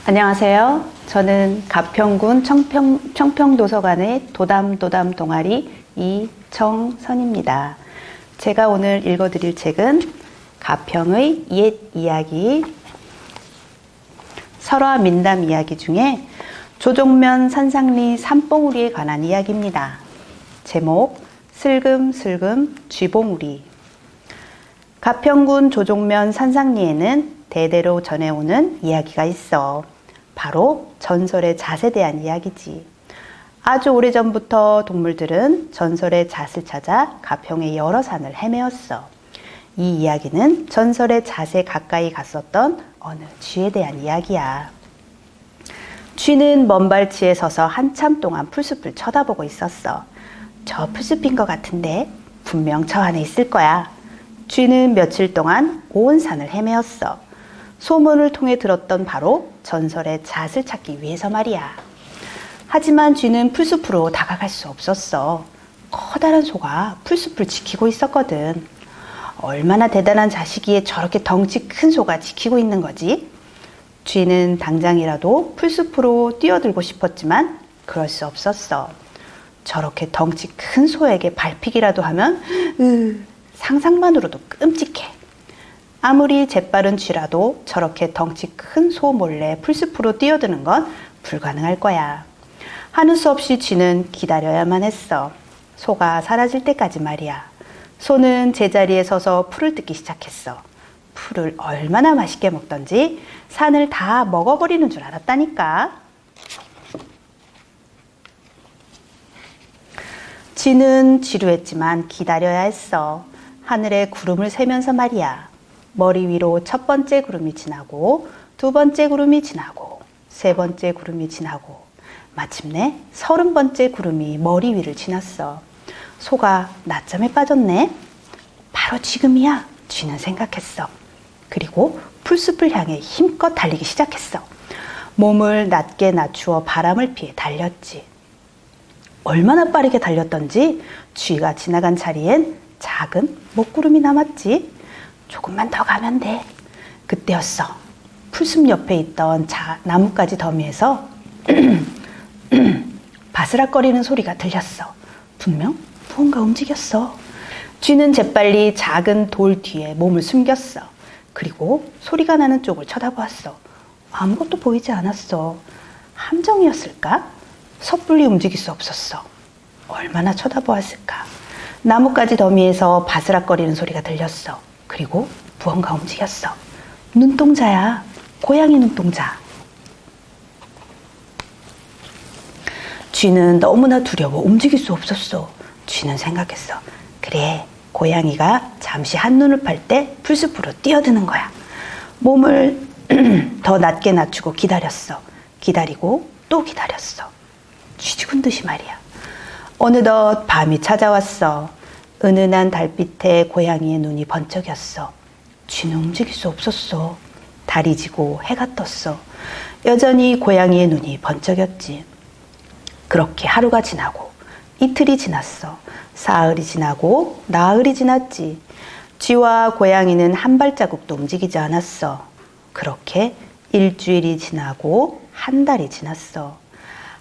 안녕하세요. 저는 가평군 청평도서관의 도담 동아리 이정선입니다. 제가 오늘 읽어드릴 책은 가평의 옛 이야기, 설화 민담 이야기 중에 조종면 산상리 산봉우리에 관한 이야기입니다. 제목 슬금슬금 쥐봉우리. 가평군 조종면 산상리에는 대대로 전해오는 이야기가 있어. 바로 전설의 잣에 대한 이야기지. 아주 오래전부터 동물들은 전설의 잣을 찾아 가평의 여러 산을 헤매었어. 이 이야기는 전설의 잣에 가까이 갔었던 어느 쥐에 대한 이야기야. 쥐는 먼 발치에 서서 한참 동안 풀숲을 쳐다보고 있었어. 저 풀숲인 것 같은데 분명 저 안에 있을 거야. 쥐는 며칠 동안 온 산을 헤매었어. 소문을 통해 들었던 바로 전설의 잣을 찾기 위해서 말이야. 하지만 쥐는 풀숲으로 다가갈 수 없었어. 커다란 소가 풀숲을 지키고 있었거든. 얼마나 대단한 잣이기에 저렇게 덩치 큰 소가 지키고 있는 거지? 쥐는 당장이라도 풀숲으로 뛰어들고 싶었지만 그럴 수 없었어. 저렇게 덩치 큰 소에게 밟히기라도 하면 상상만으로도 끔찍해. 아무리 재빠른 쥐라도 저렇게 덩치 큰 소 몰래 풀숲으로 뛰어드는 건 불가능할 거야. 하는 수 없이 쥐는 기다려야만 했어. 소가 사라질 때까지 말이야. 소는 제자리에 서서 풀을 뜯기 시작했어. 풀을 얼마나 맛있게 먹던지 산을 다 먹어버리는 줄 알았다니까. 쥐는 지루했지만 기다려야 했어. 하늘에 구름을 세면서 말이야. 머리 위로 첫 번째 구름이 지나고 두 번째 구름이 지나고 세 번째 구름이 지나고 마침내 30번째 구름이 머리 위를 지났어. 소가 낮잠에 빠졌네. 바로 지금이야, 쥐는 생각했어. 그리고 풀숲을 향해 힘껏 달리기 시작했어. 몸을 낮게 낮추어 바람을 피해 달렸지. 얼마나 빠르게 달렸던지 쥐가 지나간 자리엔 작은 먹구름이 남았지. 조금만 더 가면 돼. 그때였어. 풀숲 옆에 있던 나뭇가지 더미에서 바스락거리는 소리가 들렸어. 분명 무언가 움직였어. 쥐는 재빨리 작은 돌 뒤에 몸을 숨겼어. 그리고 소리가 나는 쪽을 쳐다보았어. 아무것도 보이지 않았어. 함정이었을까? 섣불리 움직일 수 없었어. 얼마나 쳐다보았을까? 나뭇가지 더미에서 바스락거리는 소리가 들렸어. 그리고 무언가 움직였어. 눈동자야. 고양이 눈동자. 쥐는 너무나 두려워 움직일 수 없었어. 쥐는 생각했어. 그래, 고양이가 잠시 한눈을 팔 때 풀숲으로 뛰어드는 거야. 몸을 더 낮게 낮추고 기다렸어. 기다리고 또 기다렸어. 쥐죽은 듯이 말이야. 어느덧 밤이 찾아왔어. 은은한 달빛에 고양이의 눈이 번쩍였어. 쥐는 움직일 수 없었어. 달이 지고 해가 떴어. 여전히 고양이의 눈이 번쩍였지. 그렇게 하루가 지나고 이틀이 지났어. 사흘이 지나고 나흘이 지났지. 쥐와 고양이는 한 발자국도 움직이지 않았어. 그렇게 일주일이 지나고 한 달이 지났어.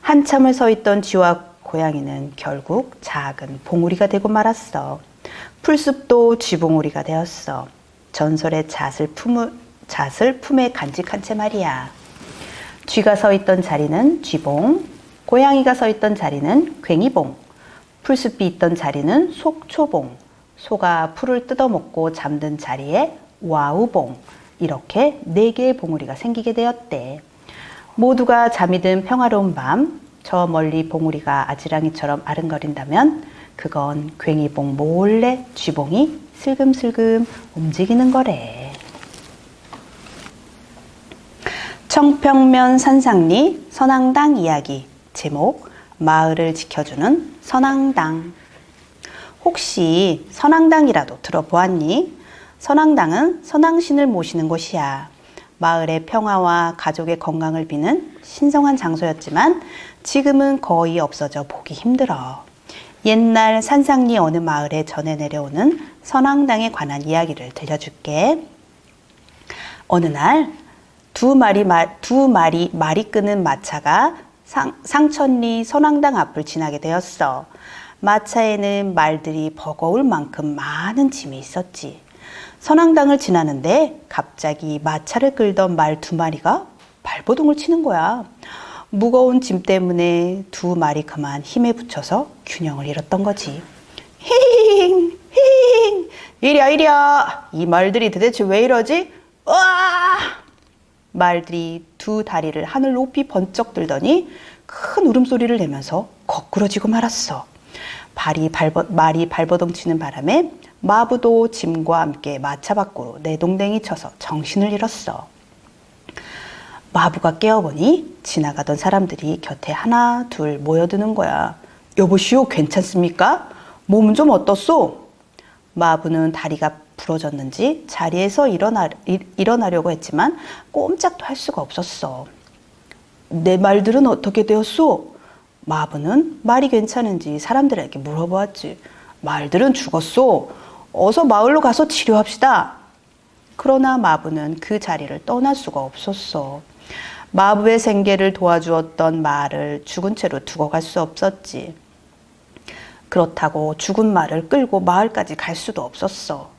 한참을 서 있던 쥐와 고양이는 결국 작은 봉우리가 되고 말았어. 풀숲도 쥐봉우리가 되었어. 전설의 잣을 품에 간직한 채 말이야. 쥐가 서 있던 자리는 쥐봉, 고양이가 서 있던 자리는 괭이봉, 풀숲이 있던 자리는 속초봉, 소가 풀을 뜯어먹고 잠든 자리에 와우봉, 이렇게 4개의 봉우리가 생기게 되었대. 모두가 잠이 든 평화로운 밤, 저 멀리 봉우리가 아지랑이처럼 아른거린다면 그건 괭이봉 몰래 쥐봉이 슬금슬금 움직이는 거래. 청평면 산상리 선앙당 이야기. 제목 마을을 지켜주는 선앙당. 혹시 선앙당이라도 들어보았니? 선앙당은 선앙신을 모시는 곳이야. 마을의 평화와 가족의 건강을 비는 신성한 장소였지만 지금은 거의 없어져 보기 힘들어. 옛날 산상리 어느 마을에 전해 내려오는 선앙당에 관한 이야기를 들려줄게. 어느 날 두 마리 말이 끄는 마차가 상천리 선왕당 앞을 지나게 되었어. 마차에는 말들이 버거울 만큼 많은 짐이 있었지. 선왕당을 지나는데 갑자기 마차를 끌던 말 두 마리가 발버둥을 치는 거야. 무거운 짐 때문에 두 마리 그만 힘에 부쳐서 균형을 잃었던 거지. 히잉 히잉 이랴 이랴, 이 말들이 도대체 왜 이러지? 으아! 말들이 두 다리를 하늘 높이 번쩍 들더니 큰 울음소리를 내면서 거꾸러지고 말았어. 말이 발버둥 치는 바람에 마부도 짐과 함께 마차 밖으로 내동댕이 쳐서 정신을 잃었어. 마부가 깨어보니 지나가던 사람들이 곁에 하나 둘 모여드는 거야. 여보시오, 괜찮습니까? 몸은 좀 어떻소? 마부는 다리가 부러졌는지 자리에서 일어나려고 했지만 꼼짝도 할 수가 없었어. 내 말들은 어떻게 되었소? 마부는 말이 괜찮은지 사람들에게 물어보았지. 말들은 죽었소. 어서 마을로 가서 치료합시다. 그러나 마부는 그 자리를 떠날 수가 없었어. 마부의 생계를 도와주었던 말을 죽은 채로 두고 갈 수 없었지. 그렇다고 죽은 말을 끌고 마을까지 갈 수도 없었어.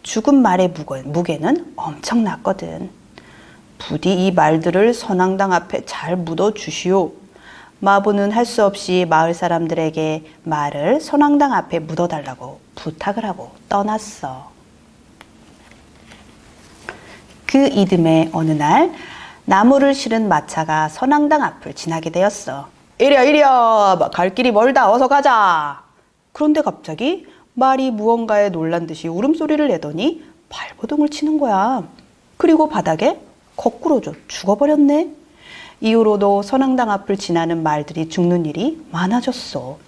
죽은 말의 무게는 엄청났거든. 부디 이 말들을 선왕당 앞에 잘 묻어주시오. 마부는 할 수 없이 마을 사람들에게 말을 선왕당 앞에 묻어달라고 부탁을 하고 떠났어. 그 이듬해 어느 날 나무를 실은 마차가 선왕당 앞을 지나게 되었어. 이랴 이랴, 갈 길이 멀다, 어서 가자. 그런데 갑자기 말이 무언가에 놀란 듯이 울음소리를 내더니 발버둥을 치는 거야. 그리고 바닥에 거꾸로져 죽어버렸네. 이후로도 선왕당 앞을 지나는 말들이 죽는 일이 많아졌어.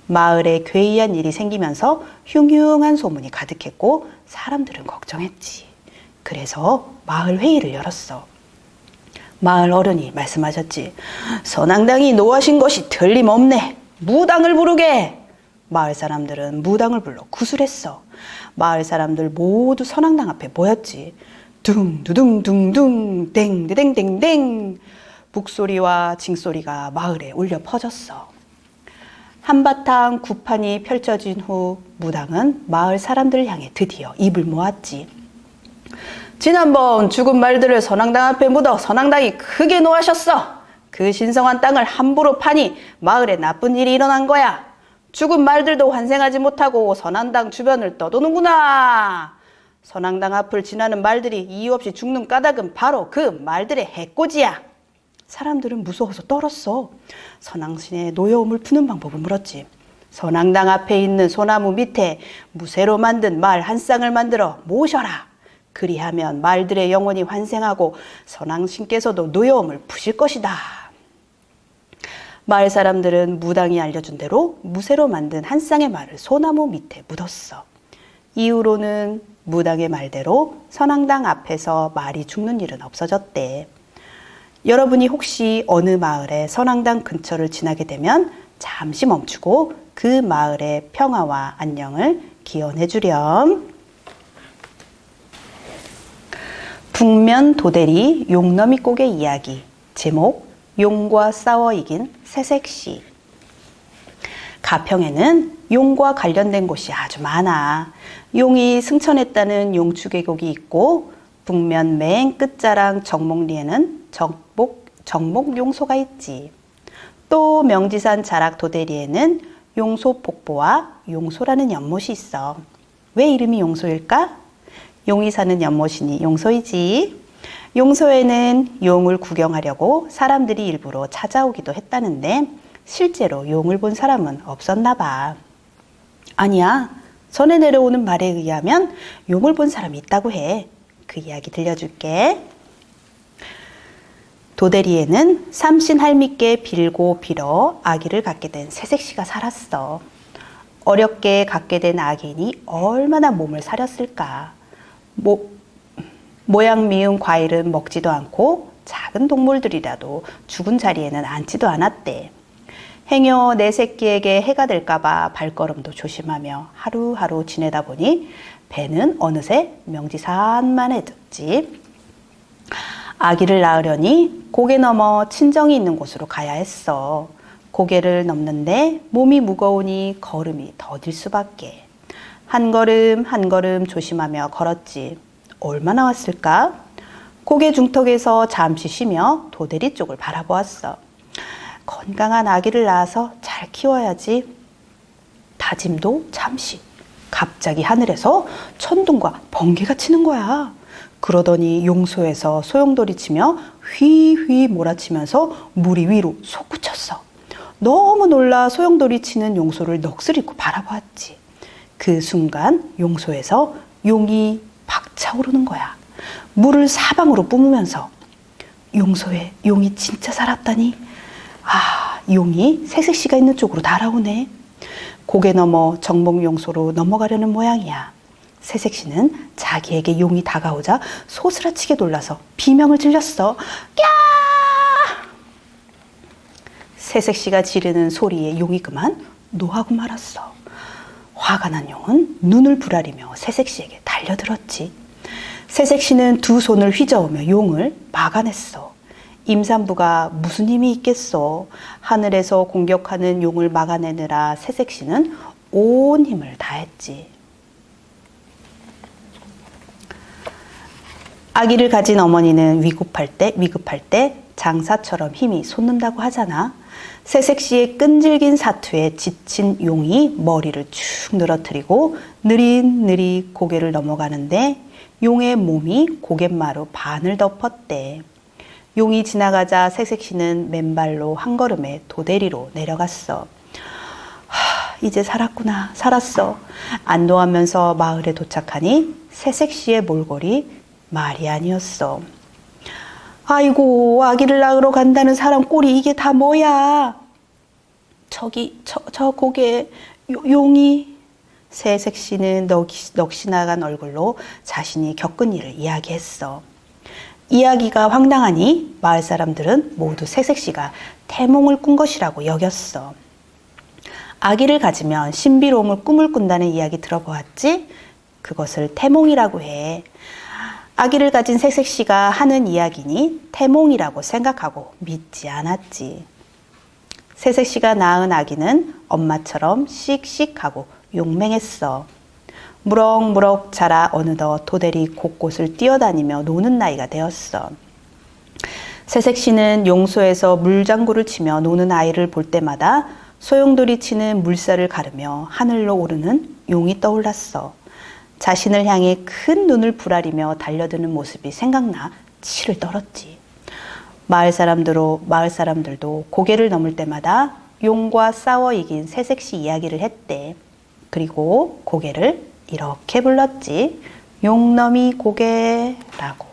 마을에 괴이한 일이 생기면서 흉흉한 소문이 가득했고 사람들은 걱정했지. 그래서 마을 회의를 열었어. 마을 어른이 말씀하셨지. 선왕당이 노하신 것이 틀림없네. 무당을 부르게. 마을 사람들은 무당을 불러 구술했어. 마을 사람들 모두 선왕당 앞에 모였지. 둥두둥둥둥 땡땡땡땡. 북소리와 징소리가 마을에 울려 퍼졌어. 한바탕 구판이 펼쳐진 후 무당은 마을 사람들을 향해 드디어 입을 모았지. 지난번 죽은 말들을 선왕당 앞에 묻어 선왕당이 크게 노하셨어. 그 신성한 땅을 함부로 파니 마을에 나쁜 일이 일어난 거야. 죽은 말들도 환생하지 못하고 선왕당 주변을 떠도는구나. 선왕당 앞을 지나는 말들이 이유 없이 죽는 까닭은 바로 그 말들의 해코지야. 사람들은 무서워서 떨었어. 선왕신의 노여움을 푸는 방법을 물었지. 선왕당 앞에 있는 소나무 밑에 무쇠로 만든 말 한 쌍을 만들어 모셔라. 그리하면 말들의 영혼이 환생하고 선왕신께서도 노여움을 푸실 것이다. 마을 사람들은 무당이 알려준 대로 무쇠로 만든 한 쌍의 말을 소나무 밑에 묻었어. 이후로는 무당의 말대로 선왕당 앞에서 말이 죽는 일은 없어졌대. 여러분이 혹시 어느 마을에 선왕당 근처를 지나게 되면 잠시 멈추고 그 마을의 평화와 안녕을 기원해 주렴. 북면 도대리 용너미 꼭의 이야기. 제목 용과 싸워 이긴 새색시. 가평에는 용과 관련된 곳이 아주 많아. 용이 승천했다는 용추계곡이 있고 북면 맨 끝자락 정목리에는 정목용소가 있지. 또 명지산 자락 도대리에는 용소폭포와 용소라는 연못이 있어. 왜 이름이 용소일까? 용이 사는 연못이니 용소이지. 용소에는 용을 구경하려고 사람들이 일부러 찾아오기도 했다는데 실제로 용을 본 사람은 없었나 봐. 아니야. 전해 내려오는 말에 의하면 용을 본 사람이 있다고 해. 그 이야기 들려줄게. 도대리에는 삼신 할미께 빌고 빌어 아기를 갖게 된 새색시가 살았어. 어렵게 갖게 된 아기니 얼마나 몸을 사렸을까. 모양 미운 과일은 먹지도 않고 작은 동물들이라도 죽은 자리에는 앉지도 않았대. 행여 내 새끼에게 해가 될까봐 발걸음도 조심하며 하루하루 지내다 보니 배는 어느새 명지산만에 득지. 아기를 낳으려니 고개 넘어 친정이 있는 곳으로 가야 했어. 고개를 넘는데 몸이 무거우니 걸음이 더딜 수밖에. 한 걸음 한 걸음 조심하며 걸었지. 얼마나 왔을까? 고개 중턱에서 잠시 쉬며 도대리 쪽을 바라보았어. 건강한 아기를 낳아서 잘 키워야지. 다짐도 잠시. 갑자기 하늘에서 천둥과 번개가 치는 거야. 그러더니 용소에서 소용돌이 치며 휘휘 몰아치면서 물이 위로 솟구쳤어. 너무 놀라 소용돌이 치는 용소를 넋을 잃고 바라보았지. 그 순간 용소에서 용이 박차오르는 거야. 물을 사방으로 뿜으면서 용소에 용이 진짜 살았다니. 아, 용이 새색시가 있는 쪽으로 날아오네. 고개 넘어 정목용소로 넘어가려는 모양이야. 새색시는 자기에게 용이 다가오자 소스라치게 놀라서 비명을 질렀어. 꺄! 새색시가 지르는 소리에 용이 그만 노하고 말았어. 화가 난 용은 눈을 부라리며 새색시에게 달려들었지. 새색시는 두 손을 휘저으며 용을 막아냈어. 임산부가 무슨 힘이 있겠어. 하늘에서 공격하는 용을 막아내느라 새색시는 온 힘을 다했지. 아기를 가진 어머니는 위급할 때 장사처럼 힘이 솟는다고 하잖아. 새색시의 끈질긴 사투에 지친 용이 머리를 축 늘어뜨리고 느릿느릿 고개를 넘어가는데 용의 몸이 고갯마루 반을 덮었대. 용이 지나가자 새색시는 맨발로 한 걸음에 도대리로 내려갔어. 이제 살았구나, 살았어. 안도하면서 마을에 도착하니 새색시의 몰골이 말이 아니었어. 아이고, 아기를 낳으러 간다는 사람 꼴이 이게 다 뭐야? 저기, 저 고개 용이. 새색시는 넋이 나간 얼굴로 자신이 겪은 일을 이야기했어. 이야기가 황당하니 마을 사람들은 모두 새색시가 태몽을 꾼 것이라고 여겼어. 아기를 가지면 신비로움을 꿈을 꾼다는 이야기 들어보았지? 그것을 태몽이라고 해. 아기를 가진 새색시가 하는 이야기니 태몽이라고 생각하고 믿지 않았지. 새색시가 낳은 아기는 엄마처럼 씩씩하고 용맹했어. 무럭무럭 자라 어느덧 도대리 곳곳을 뛰어다니며 노는 나이가 되었어. 새색시는 용소에서 물장구를 치며 노는 아이를 볼 때마다 소용돌이 치는 물살을 가르며 하늘로 오르는 용이 떠올랐어. 자신을 향해 큰 눈을 부라리며 달려드는 모습이 생각나 치를 떨었지. 마을 사람들도 고개를 넘을 때마다 용과 싸워 이긴 새색시 이야기를 했대. 그리고 고개를 이렇게 불렀지. 용넘이 고개라고.